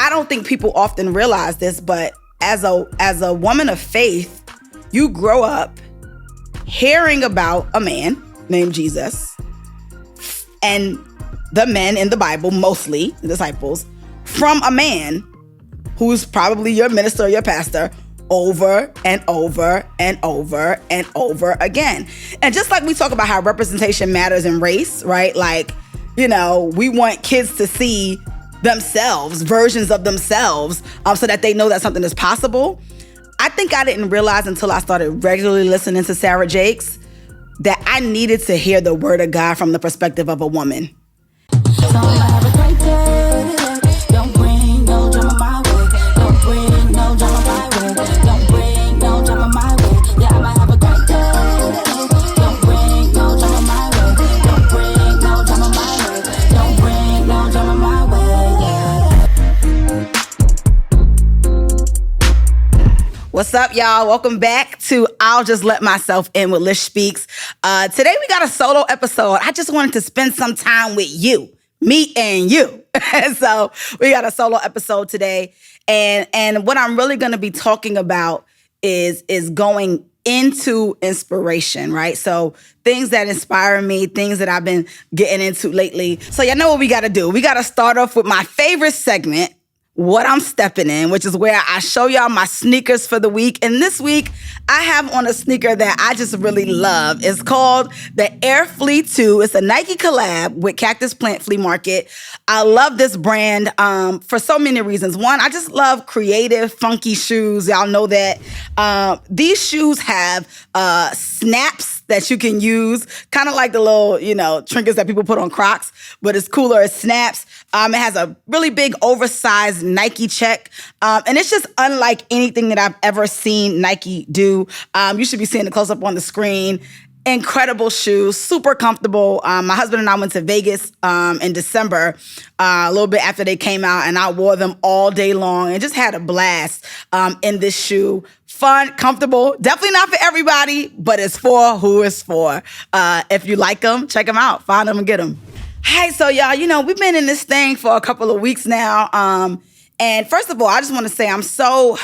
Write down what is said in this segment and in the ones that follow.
I don't think people often realize this, but as a woman of faith, you grow up hearing about a man named Jesus and the men in the Bible, mostly the disciples, from a man who's probably your minister or your pastor over and over and over and over again. And just like we talk about how representation matters in race, right? Like, you know, we want kids to see themselves, versions of themselves, so that they know that something is possible. I think I didn't realize until I started regularly listening to Sarah Jakes that I needed to hear the word of God from the perspective of a woman. What's up, y'all? Welcome back to I'll Just Let Myself In with Lish Speaks. Today we got a solo episode. I just wanted to spend some time with you, me and you. So we got a solo episode today. And what I'm really going to be talking about is going into inspiration, right? So things that inspire me, things that I've been getting into lately. So y'all know what we got to do. We got to start off with my favorite segment, What I'm Stepping In, which is where I show y'all my sneakers for the week. And this week, I have on a sneaker that I just really love. It's called the Air Flea 2. It's a Nike collab with Cactus Plant Flea Market. I love this brand for so many reasons. One, I just love creative, funky shoes. Y'all know that. These shoes have snaps that you can use, kind of like the little, trinkets that people put on Crocs, but it's cooler. It snaps. It has a really big oversized Nike check. And it's just unlike anything that I've ever seen Nike do. You should be seeing the close-up on the screen. Incredible shoes, super comfortable. My husband and I went to Vegas in December, a little bit after they came out, and I wore them all day long and just had a blast in this shoe. Fun, comfortable, definitely not for everybody, but it's for who it's for. If you like them, check them out, find them and get them. Hey, so y'all, we've been in this thing for a couple of weeks now. And first of all, I just want to say I'm so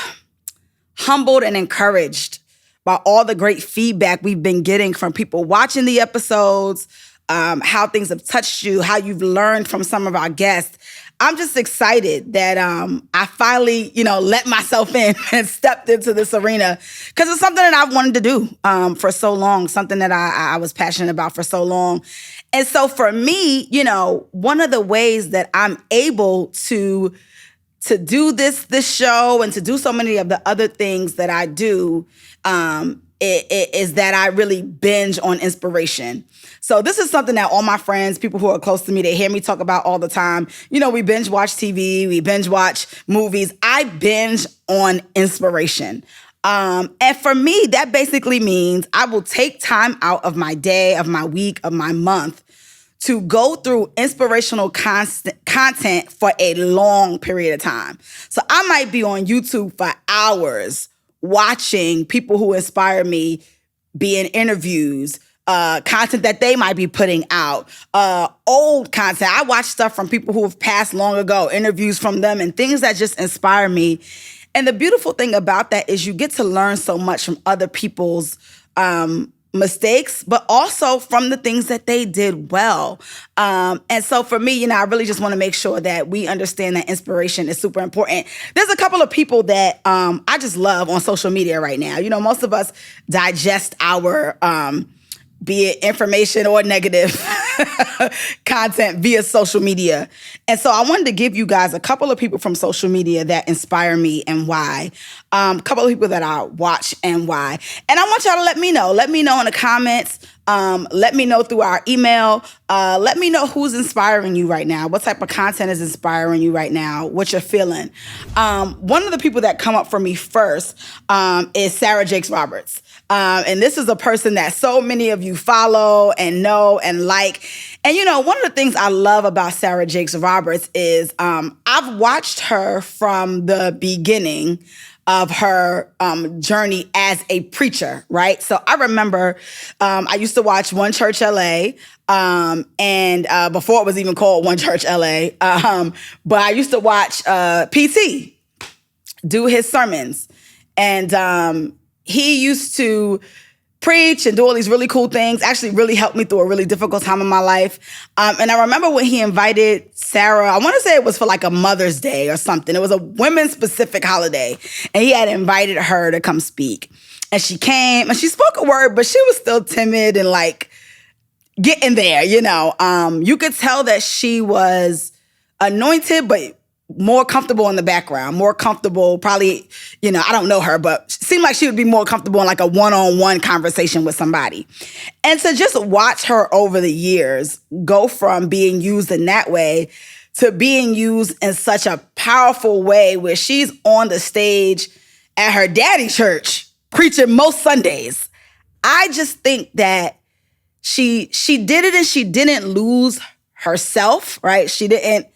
humbled and encouraged by all the great feedback we've been getting from people watching the episodes, how things have touched you, how you've learned from some of our guests. I'm just excited that I finally, let myself in and stepped into this arena because it's something that I've wanted to do for so long, something that I was passionate about for so long. And so for me, one of the ways that I'm able to do this show and to do so many of the other things that I do is that I really binge on inspiration. So this is something that all my friends, people who are close to me, they hear me talk about all the time. We binge watch TV, we binge watch movies. I binge on inspiration. And for me, that basically means I will take time out of my day, of my week, of my month to go through inspirational content for a long period of time. So I might be on YouTube for hours watching people who inspire me be in interviews, content that they might be putting out, old content. I watch stuff from people who have passed long ago, interviews from them and things that just inspire me. And the beautiful thing about that is you get to learn so much from other people's mistakes, but also from the things that they did well. And so for me, I really just want to make sure that we understand that inspiration is super important. There's a couple of people that I just love on social media right now. Most of us digest our be it information or negative content via social media. And so I wanted to give you guys a couple of people from social media that inspire me and why. A couple of people that I watch and why. And I want y'all to let me know. Let me know in the comments. Let me know through our email. Let me know who's inspiring you right now. What type of content is inspiring you right now? What you're feeling. One of the people that come up for me first is Sarah Jakes Roberts. And this is a person that so many of you follow and know and like. And, one of the things I love about Sarah Jakes Roberts is I've watched her from the beginning of her journey as a preacher, right? So I remember I used to watch One Church LA, and before it was even called One Church LA, but I used to watch PT do his sermons, and he used to preach and do all these really cool things, actually really helped me through a really difficult time in my life. And I remember when he invited Sarah, I want to say it was for like a Mother's Day or something. It was a women's specific holiday. And he had invited her to come speak. And she came and she spoke a word, but she was still timid and like getting there, you know. You could tell that she was anointed, but more comfortable in the background, more comfortable, probably, you know, I don't know her, but it seemed like she would be more comfortable in like a one-on-one conversation with somebody. And to just watch her over the years go from being used in that way to being used in such a powerful way where she's on the stage at her daddy church preaching most Sundays. I just think that she did it and she didn't lose herself, right? She didn't,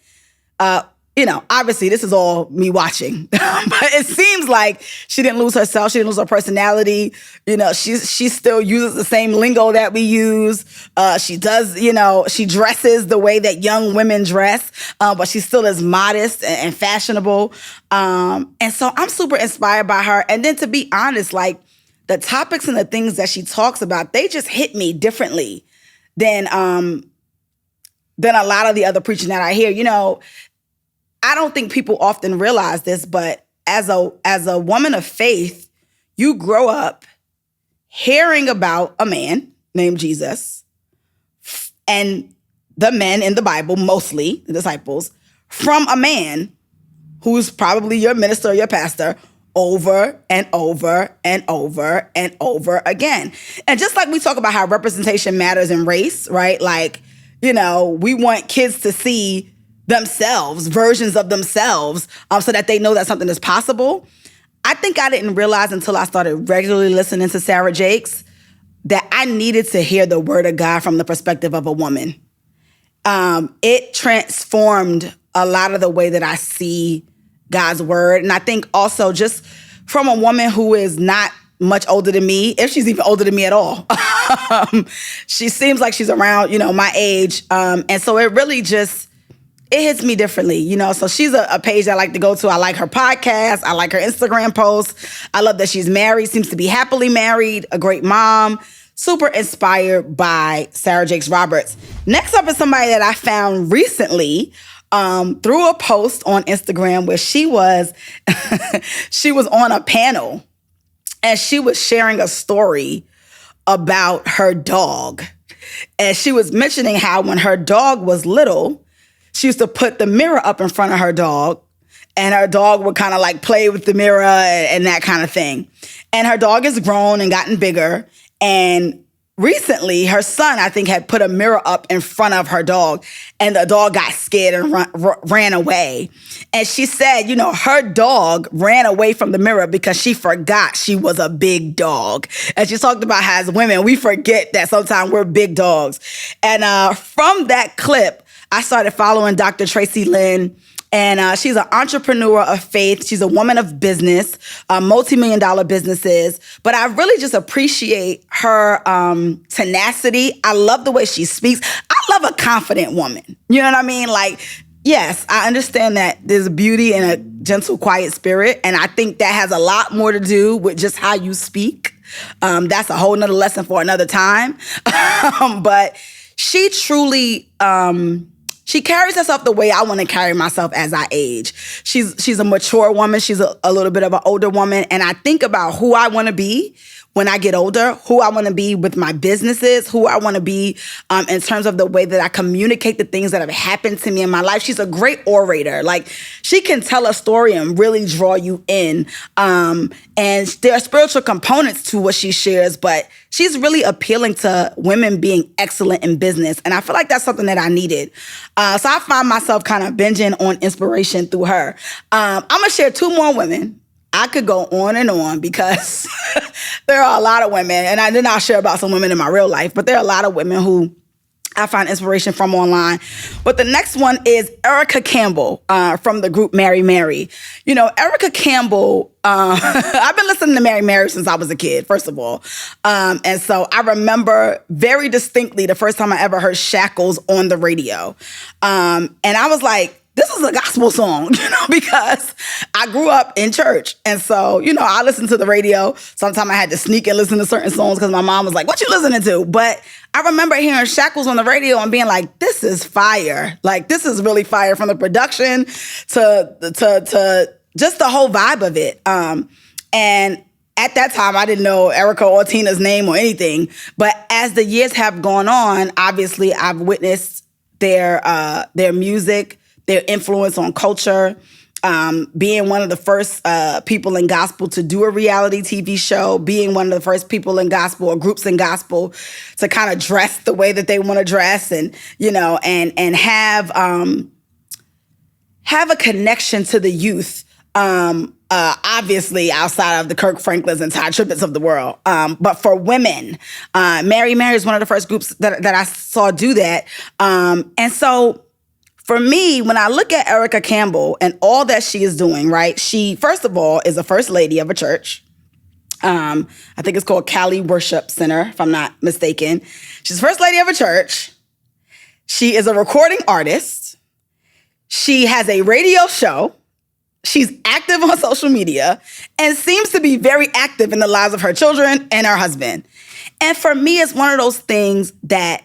you know, obviously this is all me watching, but it seems like she didn't lose herself. She didn't lose her personality. You know, she still uses the same lingo that we use. She does, you know, she dresses the way that young women dress, but she still is modest and fashionable. And so I'm super inspired by her. And then to be honest, like the topics and the things that she talks about, they just hit me differently than a lot of the other preaching that I hear. You know, I don't think people often realize this, but as a woman of faith, you grow up hearing about a man named Jesus and the men in the Bible, mostly the disciples, from a man who's probably your minister or your pastor over and over and over and over again. And just like we talk about how representation matters in race, right? Like, you know, we want kids to see themselves, versions of themselves, so that they know that something is possible. I think I didn't realize until I started regularly listening to Sarah Jakes that I needed to hear the word of God from the perspective of a woman. It transformed a lot of the way that I see God's word. And I think also just from a woman who is not much older than me, if she's even older than me at all. She seems like she's around, you know, my age. And so it really just, it hits me differently, you know? So she's a page I like to go to. I like her podcast. I like her Instagram posts. I love that she's married, seems to be happily married, a great mom. Super inspired by Sarah Jakes Roberts. Next up is somebody that I found recently through a post on Instagram where she was on a panel and she was sharing a story about her dog. And she was mentioning how when her dog was little, she used to put the mirror up in front of her dog, and her dog would kind of like play with the mirror and that kind of thing. And her dog has grown and gotten bigger. And recently, her son, I think, had put a mirror up in front of her dog, and the dog got scared and ran away. And she said, you know, her dog ran away from the mirror because she forgot she was a big dog. And she talked about how as women, we forget that sometimes we're big dogs. And from that clip, I started following Dr. Tracy Lynn, and she's an entrepreneur of faith. She's a woman of business, multi-million-dollar businesses. But I really just appreciate her tenacity. I love the way she speaks. I love a confident woman. You know what I mean? Like, yes, I understand that there's beauty in a gentle, quiet spirit. And I think that has a lot more to do with just how you speak. That's a whole nother lesson for another time. But she truly... she carries herself the way I want to carry myself as I age. She's a mature woman. She's a little bit of an older woman. And I think about who I want to be when I get older, who I want to be with my businesses, who I want to be in terms of the way that I communicate the things that have happened to me in my life. She's a great orator. Like, she can tell a story and really draw you in. And there are spiritual components to what she shares, but she's really appealing to women being excellent in business. And I feel like that's something that I needed. So I find myself kind of binging on inspiration through her. I'm going to share two more women. I could go on and on because there are a lot of women, and I'll share about some women in my real life, but there are a lot of women who I find inspiration from online. But the next one is Erica Campbell from the group Mary Mary. You know, Erica Campbell, I've been listening to Mary Mary since I was a kid, first of all. And so I remember very distinctly the first time I ever heard Shackles on the radio. And I was like, this is a gospel song, because I grew up in church. And so, I listened to the radio. Sometimes I had to sneak and listen to certain songs because my mom was like, what you listening to? But I remember hearing Shackles on the radio and being like, this is fire. Like, this is really fire, from the production to just the whole vibe of it. And at that time, I didn't know Erica or Tina's name or anything. But as the years have gone on, obviously I've witnessed their music, their influence on culture, being one of the first people in gospel to do a reality TV show, being one of the first people in gospel or groups in gospel to kind of dress the way that they want to dress, and and have a connection to the youth. Obviously outside of the Kirk Franklins and Ty Tribbett's of the world. But for women, Mary Mary is one of the first groups that I saw do that. And so for me, when I look at Erica Campbell and all that she is doing, right? She, first of all, is a first lady of a church. I think it's called Cali Worship Center, if I'm not mistaken. She's first lady of a church. She is a recording artist. She has a radio show. She's active on social media and seems to be very active in the lives of her children and her husband. And for me, it's one of those things that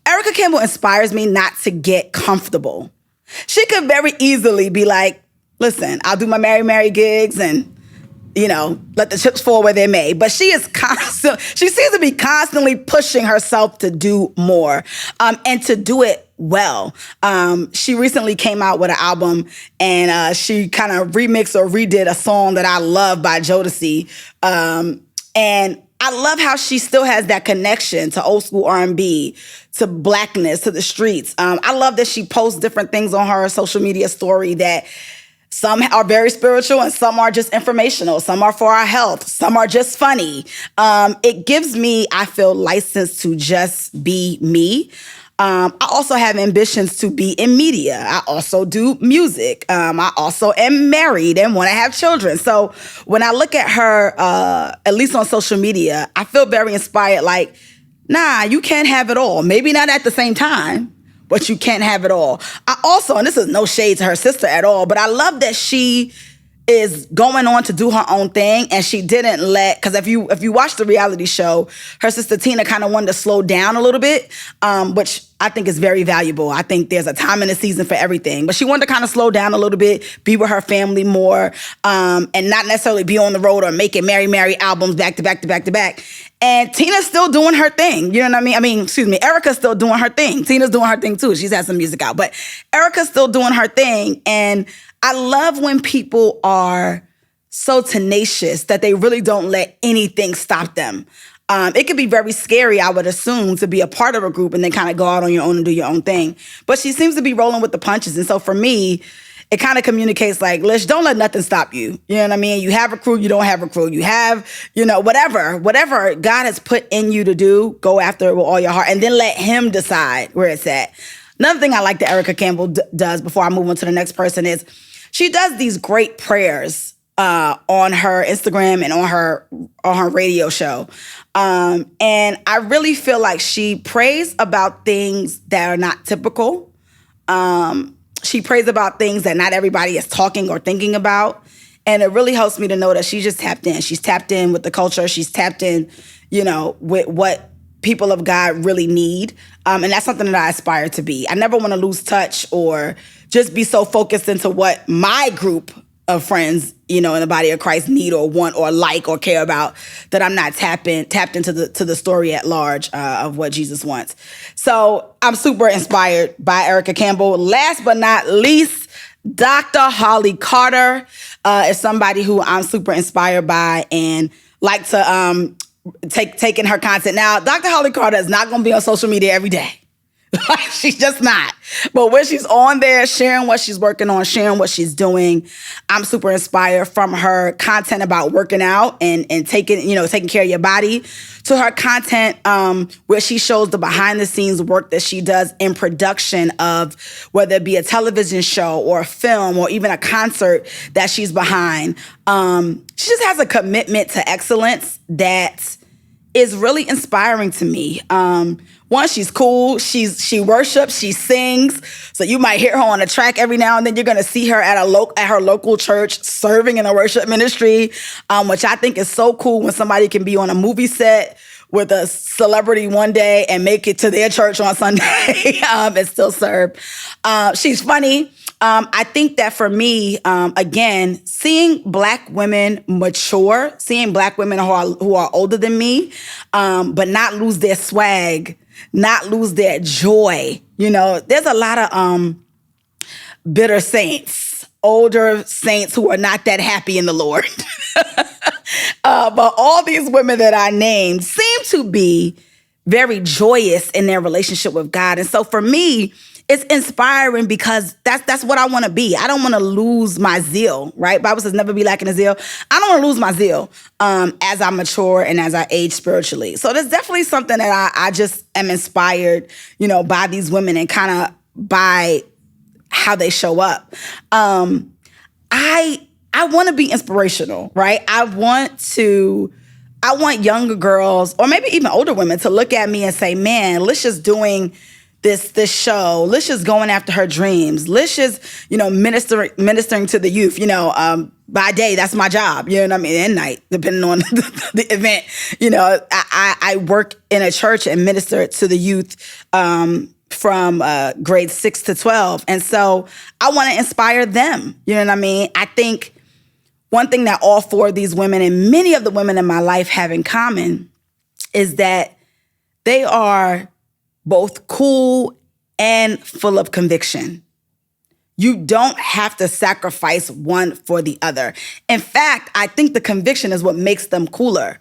Erica Campbell inspires me not to get comfortable. She could very easily be like, listen, I'll do my Mary Mary gigs and, let the chips fall where they may. But she is she seems to be constantly pushing herself to do more, and to do it well. She recently came out with an album, and she kind of remixed or redid a song that I love by Jodeci. And I love how she still has that connection to old school R&B, to blackness, to the streets. I love that she posts different things on her social media story that some are very spiritual and some are just informational. Some are for our health. Some are just funny. It gives me, I feel, license to just be me. I also have ambitions to be in media. I also do music. I also am married and want to have children. So when I look at her, at least on social media, I feel very inspired. Like, nah, you can't have it all. Maybe not at the same time, but you can't have it all. I also, and this is no shade to her sister at all, but I love that she is going on to do her own thing, and she didn't because if you watch the reality show, her sister Tina kind of wanted to slow down a little bit, which I think is very valuable. I think there's a time in the season for everything, but she wanted to kind of slow down a little bit, be with her family more, and not necessarily be on the road or making Mary Mary albums back to back to back to back. And Tina's still doing her thing. You know what I mean? Erica's still doing her thing. Tina's doing her thing too. She's had some music out, but Erica's still doing her thing. And I love when people are so tenacious that they really don't let anything stop them. It could be very scary, I would assume, to be a part of a group and then kind of go out on your own and do your own thing. But she seems to be rolling with the punches. And so for me, it kind of communicates like, Lish, don't let nothing stop you. You know what I mean? You have a crew, you don't have a crew. You have, whatever God has put in you to do, go after it with all your heart and then let him decide where it's at. Another thing I like that Erica Campbell does before I move on to the next person is she does these great prayers on her Instagram and on her radio show. And I really feel like she prays about things that are not typical. She prays about things that not everybody is talking or thinking about. And it really helps me to know that she's just tapped in. She's tapped in with the culture. She's tapped in, with what people of God really need. And that's something that I aspire to be. I never want to lose touch or just be so focused into what my group of friends, in the body of Christ need or want or like or care about, that I'm not tapped into the story at large of what Jesus wants. So I'm super inspired by Erica Campbell. Last but not least, Dr. Holly Carter is somebody who I'm super inspired by and like to take in her content. Now, Dr. Holly Carter is not going to be on social media every day. She's just not. But when she's on there, sharing what she's working on, sharing what she's doing, I'm super inspired from her content about working out and taking care of your body, to her content where she shows the behind the scenes work that she does in production of whether it be a television show or a film or even a concert that she's behind. She just has a commitment to excellence that is really inspiring to me. One, she's cool. She worships. She sings. So you might hear her on a track every now and then. You're gonna see her at her local church serving in a worship ministry, which I think is so cool when somebody can be on a movie set with a celebrity one day and make it to their church on Sunday and still serve. She's funny. I think that for me, again, seeing Black women mature, seeing Black women who are older than me, but not lose their swag, not lose their joy. There's a lot of bitter saints, older saints who are not that happy in the Lord. But all these women that I named seem to be very joyous in their relationship with God. And so for me, it's inspiring because that's what I want to be. I don't want to lose my zeal, right? Bible says never be lacking in zeal. I don't want to lose my zeal as I mature and as I age spiritually. So there's definitely something that I just am inspired, by these women and kind of by how they show up. I want to be inspirational, right? I want younger girls or maybe even older women to look at me and say, man, Lish is doing this show. Lish is going after her dreams. Lish is, ministering to the youth. By day, that's my job. You know what I mean? And night, depending on the event. I work in a church and minister to the youth from grades 6 to 12. And so I want to inspire them. You know what I mean? I think one thing that all four of these women and many of the women in my life have in common is that they are both cool and full of conviction. You don't have to sacrifice one for the other. In fact, I think the conviction is what makes them cooler.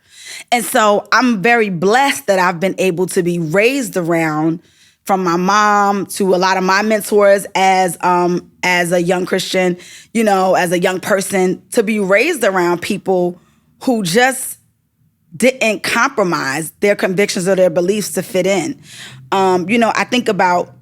And so I'm very blessed that I've been able to be raised around, from my mom to a lot of my mentors as a young Christian, as a young person, to be raised around people who just didn't compromise their convictions or their beliefs to fit in. I think about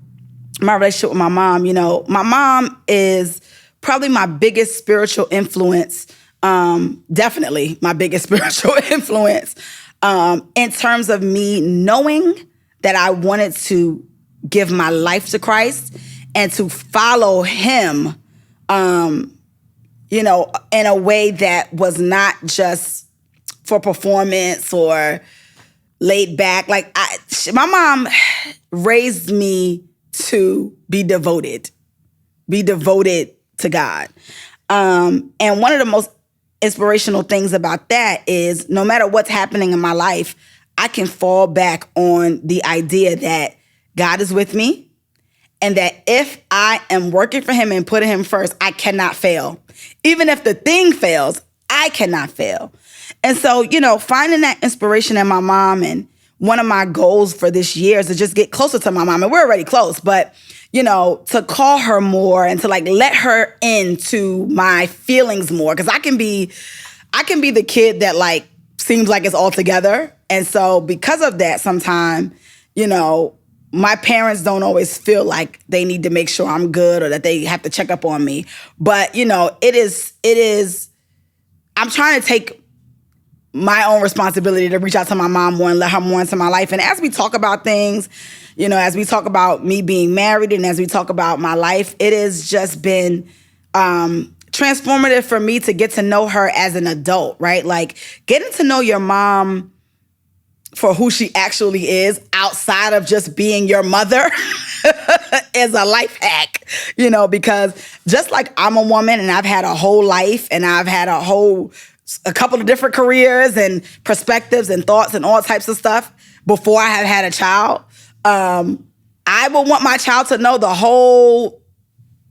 my relationship with my mom. My mom is probably my biggest spiritual influence, definitely my biggest spiritual influence, in terms of me knowing that I wanted to give my life to Christ and to follow him, in a way that was not just for performance or laid back. My mom raised me to be devoted to God. And one of the most inspirational things about that is no matter what's happening in my life, I can fall back on the idea that God is with me and that if I am working for him and putting him first, I cannot fail. Even if the thing fails, I cannot fail. And so, finding that inspiration in my mom, and one of my goals for this year is to just get closer to my mom. And we're already close, but, to call her more and to let her into my feelings more. Cause I can be the kid that seems like it's all together. And so because of that, sometimes, my parents don't always feel like they need to make sure I'm good or that they have to check up on me. But, it is, I'm trying to take my own responsibility to reach out to my mom more and let her more into my life. And as we talk about things, as we talk about me being married and as we talk about my life, it has just been transformative for me to get to know her as an adult, right? Getting to know your mom for who she actually is outside of just being your mother is a life hack, because just like I'm a woman and I've had a whole life and I've had a couple of different careers and perspectives and thoughts and all types of stuff before I have had a child, I will want my child to know the whole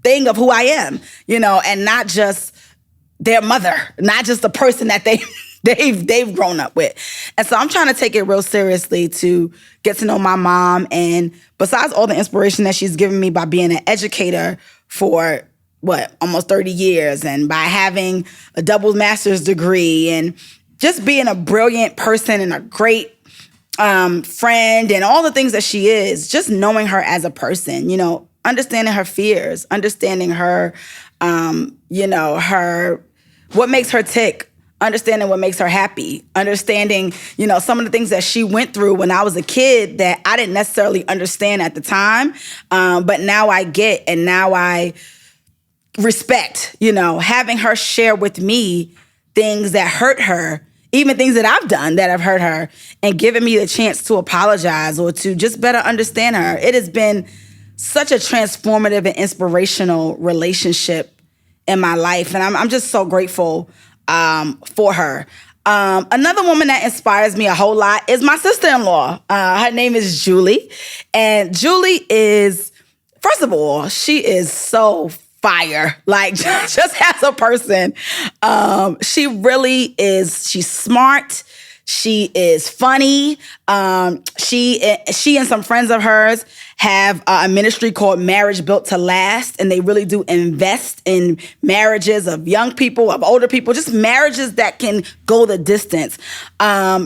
thing of who I am, and not just their mother, not just the person that they they've grown up with. And so I'm trying to take it real seriously to get to know my mom. And besides all the inspiration that she's given me by being an educator for almost 30 years, and by having a double master's degree, and just being a brilliant person and a great friend, and all the things that she is, just knowing her as a person, understanding her fears, understanding her, what makes her tick, understanding what makes her happy, understanding, some of the things that she went through when I was a kid that I didn't necessarily understand at the time, but now I get, and now I respect, having her share with me things that hurt her, even things that I've done that have hurt her, and giving me the chance to apologize or to just better understand her. It has been such a transformative and inspirational relationship in my life, and I'm just so grateful for her. Another woman that inspires me a whole lot is my sister-in-law. Her name is Julie, and Julie is, first of all, she is so fire, like just as a person. She really is. She's smart. She is funny. She and some friends of hers have a ministry called Marriage Built to Last, and they really do invest in marriages of young people, of older people, just marriages that can go the distance.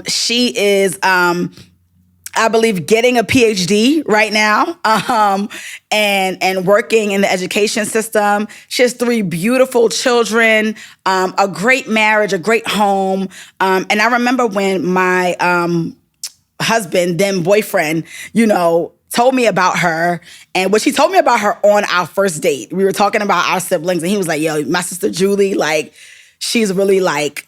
She is, I believe, getting a PhD right now, and working in the education system. She has 3 beautiful children, a great marriage, a great home. And I remember when my husband, then boyfriend, told me about her, and what she told me about her on our first date. We were talking about our siblings, and he was like, yo, my sister Julie, like, she's really like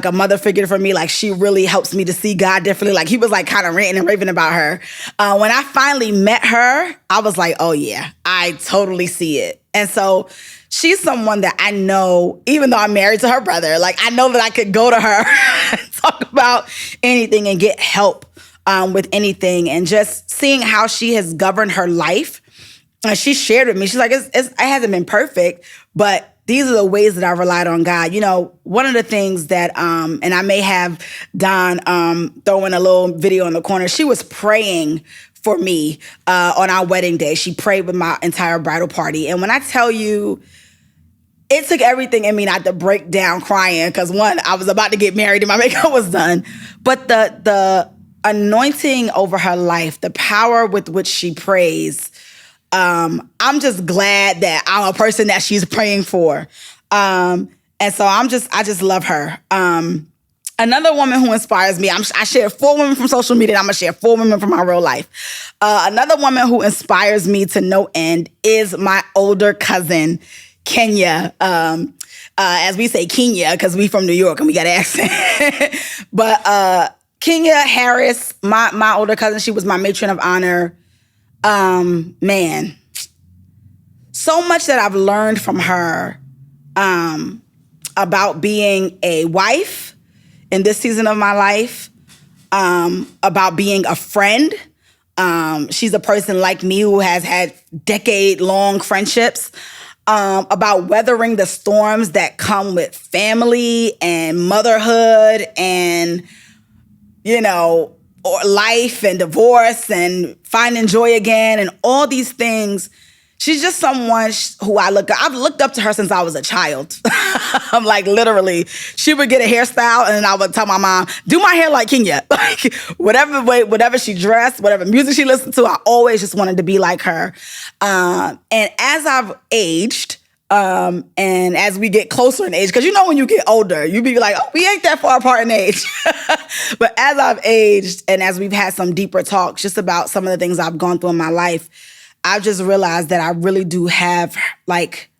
a mother figure for me. Like, she really helps me to see God differently. Like, he was like kind of ranting and raving about her. When I finally met her, I was like, oh yeah, I totally see it. And so she's someone that I know, even though I'm married to her brother, like, I know that I could go to her and talk about anything and get help with anything. And just seeing how she has governed her life. And she shared with me, she's like, it hasn't been perfect, but these are the ways that I relied on God. One of the things that, and I may have Don throw in a little video in the corner, she was praying for me on our wedding day. She prayed with my entire bridal party. And when I tell you, it took everything in me not to break down crying, because one, I was about to get married and my makeup was done. But the anointing over her life, the power with which she prays, I'm just glad that I'm a person that she's praying for. And so I just love her. Another woman who inspires me, I share 4 women from social media, and I'm going to share 4 women from my real life. Another woman who inspires me to no end is my older cousin, Kenya. As we say, Kenya, because we from New York and we got an accent. But Kenya Harris, my older cousin, she was my matron of honor. Man, so much that I've learned from her about being a wife in this season of my life, about being a friend. She's a person like me who has had decade-long friendships, about weathering the storms that come with family and motherhood and, or life and divorce and finding joy again and all these things. She's just someone who I've looked up to her since I was a child. I'm like, literally, she would get a hairstyle and I would tell my mom, do my hair like Kenya. Like, whatever she dressed, whatever music she listened to, I always just wanted to be like her. And as I've aged, and as we get closer in age, because when you get older, you be like, oh, we ain't that far apart in age. But as I've aged and as we've had some deeper talks just about some of the things I've gone through in my life, I've just realized that I really do have like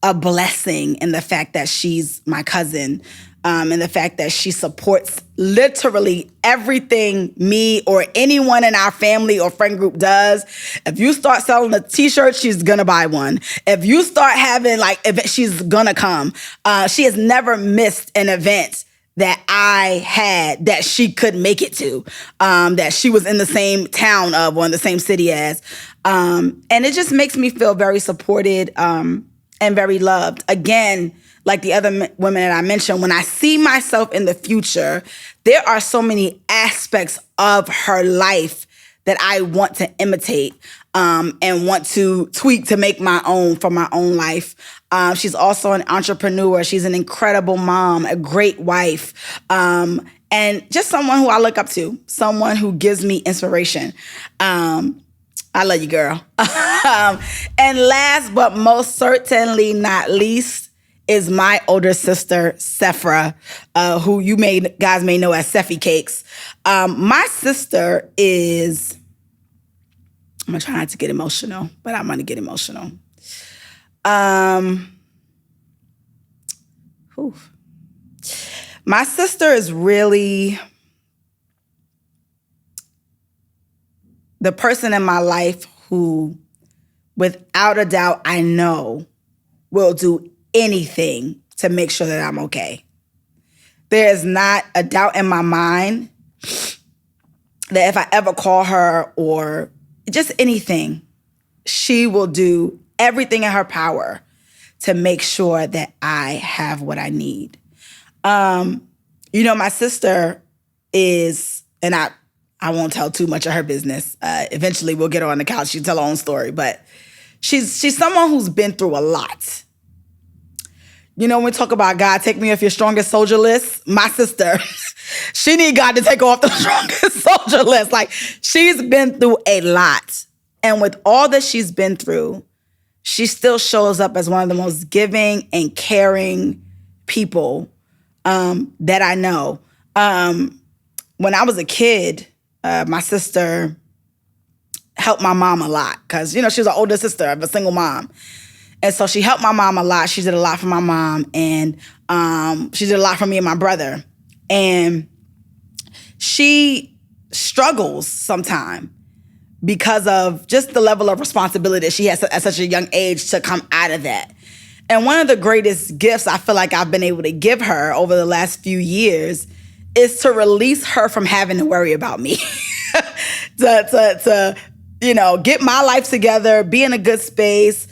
a blessing in the fact that she's my cousin, and the fact that she supports literally everything me or anyone in our family or friend group does. If you start selling a t-shirt, she's gonna buy one. If you start having she's gonna come. She has never missed an event that I had that she could make it to, that she was in the same town of or in the same city as. And it just makes me feel very supported, and and very loved. Again, like the other women that I mentioned, when I see myself in the future, there are so many aspects of her life that I want to imitate and want to tweak to make my own for my own life. She's also an entrepreneur. She's an incredible mom, a great wife, and just someone who I look up to, someone who gives me inspiration. I love you, girl. And last but most certainly not least is my older sister, Sephra, who you guys may know as Sephi Cakes. My sister is, I'm going to try not to get emotional, but I'm going to get emotional. My sister is really the person in my life who, without a doubt, I know will do anything to make sure that I'm okay. There is not a doubt in my mind that if I ever call her or just anything, she will do everything in her power to make sure that I have what I need. My sister is, and I won't tell too much of her business. Eventually we'll get her on the couch. She'll tell her own story, but she's someone who's been through a lot. When we talk about God, take me off your strongest soldier list, my sister, she need God to take her off the strongest soldier list. Like, she's been through a lot. And with all that she's been through, she still shows up as one of the most giving and caring people that I know. When I was a kid, my sister helped my mom a lot because, she was an older sister of a single mom. And so she helped my mom a lot. She did a lot for my mom, and she did a lot for me and my brother. And she struggles sometimes because of just the level of responsibility that she has at such a young age to come out of that. And one of the greatest gifts I feel like I've been able to give her over the last few years is to release her from having to worry about me. to get my life together, be in a good space,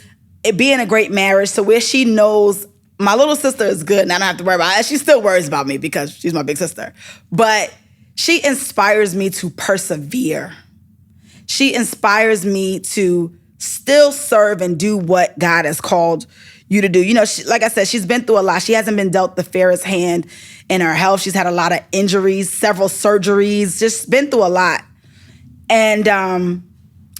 be in a great marriage to where she knows my little sister is good and I don't have to worry about it. She still worries about me because she's my big sister. But she inspires me to persevere. She inspires me to still serve and do what God has called you to do. Like I said, she's been through a lot. She hasn't been dealt the fairest hand in her health. She's had a lot of injuries, several surgeries, just been through a lot. And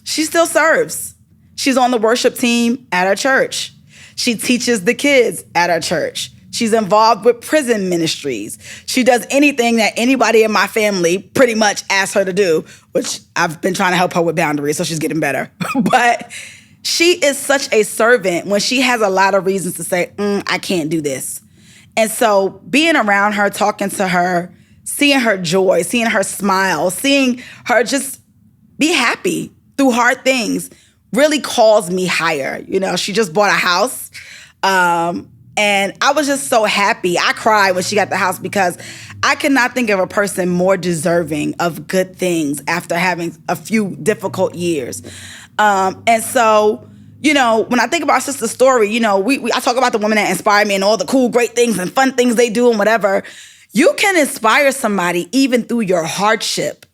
she still serves. She's on the worship team at her church. She teaches the kids at her church. She's involved with prison ministries. She does anything that anybody in my family pretty much asks her to do, which I've been trying to help her with boundaries, so she's getting better. But she is such a servant when she has a lot of reasons to say, I can't do this. And so being around her, talking to her, seeing her joy, seeing her smile, seeing her just be happy through hard things really calls me higher. She just bought a house. And I was just so happy. I cried when she got the house because I could not think of a person more deserving of good things after having a few difficult years. And so, when I think about our sister's story, I talk about the women that inspire me and all the cool, great things and fun things they do and whatever. You can inspire somebody even through your hardship.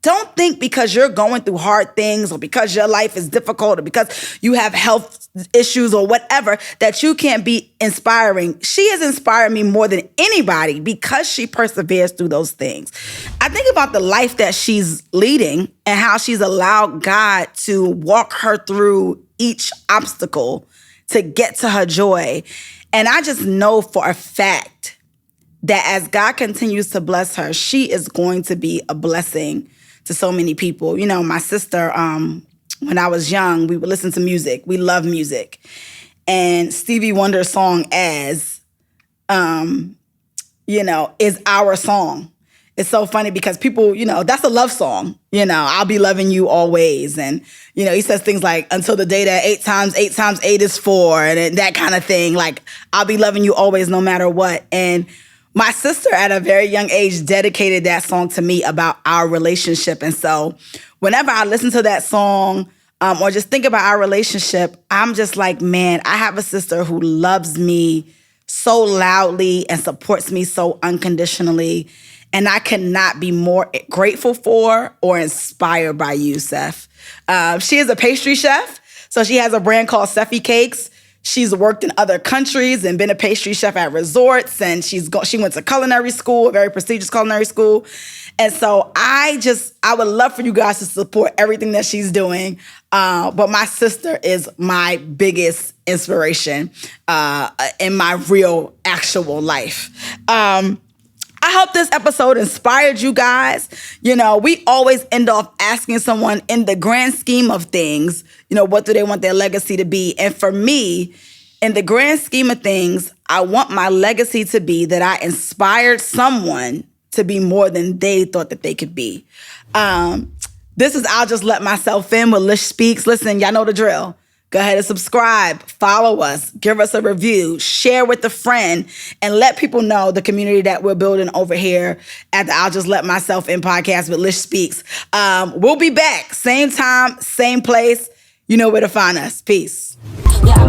Don't think because you're going through hard things or because your life is difficult or because you have health issues or whatever that you can't be inspiring. She has inspired me more than anybody because she perseveres through those things. I think about the life that she's leading and how she's allowed God to walk her through each obstacle to get to her joy. And I just know for a fact that as God continues to bless her, she is going to be a blessing to so many people. My sister, when I was young, we would listen to music. We love music. And Stevie Wonder's song is our song. It's so funny because people, that's a love song. I'll be loving you always. And, he says things like, until the day that 8 times 8 times 8 is 4, and that kind of thing. Like, I'll be loving you always no matter what. And my sister at a very young age dedicated that song to me about our relationship. And so whenever I listen to that song, or just think about our relationship, I'm just like, man, I have a sister who loves me so loudly and supports me so unconditionally. And I cannot be more grateful for or inspired by you, Seth. She is a pastry chef. So she has a brand called Seffi Cakes. She's worked in other countries and been a pastry chef at resorts. And she went to culinary school, a very prestigious culinary school. And so I would love for you guys to support everything that she's doing. But my sister is my biggest inspiration in my real, actual life. I hope this episode inspired you guys. You know, we always end off asking someone in the grand scheme of things, you know, what do they want their legacy to be? And for me, in the grand scheme of things, I want my legacy to be that I inspired someone to be more than they thought that they could be. This is I'll Just Let Myself In with Lish Speaks. Listen, y'all know the drill. Go ahead and subscribe, follow us, give us a review, share with a friend, and let people know the community that we're building over here at the I'll Just Let Myself In podcast with Lish Speaks. We'll be back, same time, same place. You know where to find us. Peace. Yeah,